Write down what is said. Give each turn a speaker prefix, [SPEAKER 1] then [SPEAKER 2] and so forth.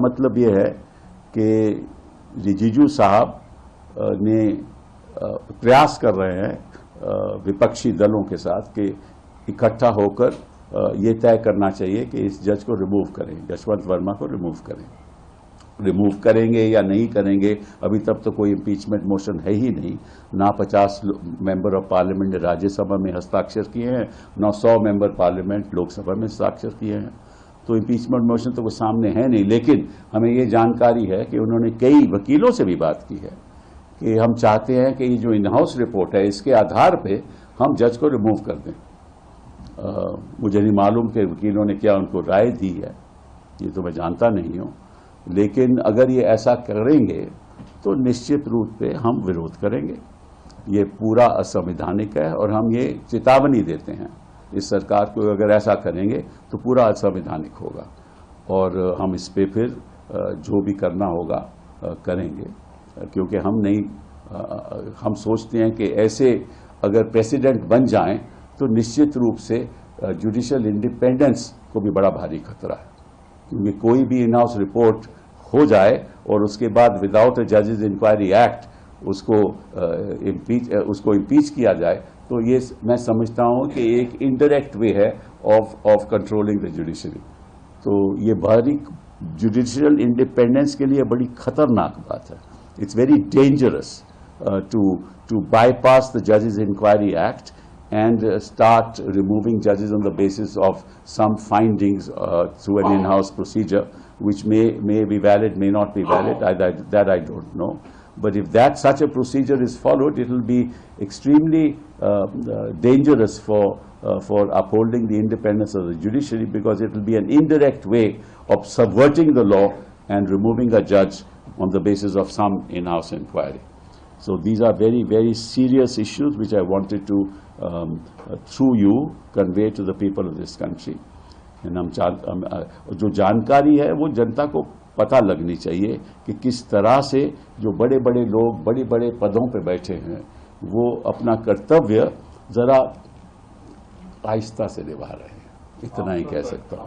[SPEAKER 1] मतलब ये है कि रिजिजू साहब ने प्रयास कर रहे हैं विपक्षी दलों के साथ कि इकट्ठा होकर ये तय करना चाहिए कि इस जज को रिमूव करें, यशवंत वर्मा को रिमूव करें। रिमूव करेंगे या नहीं करेंगे, अभी तक तो कोई इम्पीचमेंट मोशन है ही नहीं। ना 50 मेंबर ऑफ पार्लियामेंट ने राज्यसभा में हस्ताक्षर किए हैं, ना 100 मेंबर पार्लियामेंट लोकसभा में हस्ताक्षर किए हैं। तो इम्पीचमेंट मोशन तो वो सामने है नहीं, लेकिन हमें ये जानकारी है कि उन्होंने कई वकीलों से भी बात की है कि हम चाहते हैं कि ये जो इन हाउस रिपोर्ट है इसके आधार पे हम जज को रिमूव कर दें। मुझे नहीं मालूम कि वकीलों ने क्या उनको राय दी है, ये तो मैं जानता नहीं हूं, लेकिन अगर ये ऐसा करेंगे तो निश्चित रूप से हम विरोध करेंगे। ये पूरा असंवैधानिक है और हम ये चेतावनी देते हैं इस सरकार को, अगर ऐसा करेंगे तो पूरा असंवैधानिक होगा और हम इस पे फिर जो भी करना होगा करेंगे, क्योंकि हम सोचते हैं कि ऐसे अगर प्रेसिडेंट बन जाएं तो निश्चित रूप से जुडिशियल इंडिपेंडेंस को भी बड़ा भारी खतरा है, क्योंकि कोई भी इन हाउस रिपोर्ट हो जाए और उसके बाद विदाउट अ जजेस इंक्वायरी एक्ट उसको इम्पीच किया जाए, तो ये मैं समझता हूं कि एक इनडायरेक्ट वे है ऑफ कंट्रोलिंग द जुडिशरी। तो ये भारी जुडिशियल इंडिपेंडेंस के लिए बड़ी खतरनाक बात है। It's very dangerous to bypass the Judges Inquiry Act and start removing judges on the basis of some findings through an in-house procedure, which may be valid, may not be valid. That I don't know. But if such a procedure is followed, it will be extremely dangerous for upholding the independence of the judiciary, because it will be an indirect way of subverting the law and removing a judge on the basis of some in-house inquiry. So these are very, very serious issues which I wanted to, through you, convey to the people of this country. जो जानकारी है वो जनता को पता लगनी चाहिए कि किस तरह से जो बड़े बड़े लोग बड़े बड़े पदों पे बैठे हैं वो अपना कर्तव्य जरा आहिस्ता से निभा रहे हैं, इतना ही कह सकता हूँ।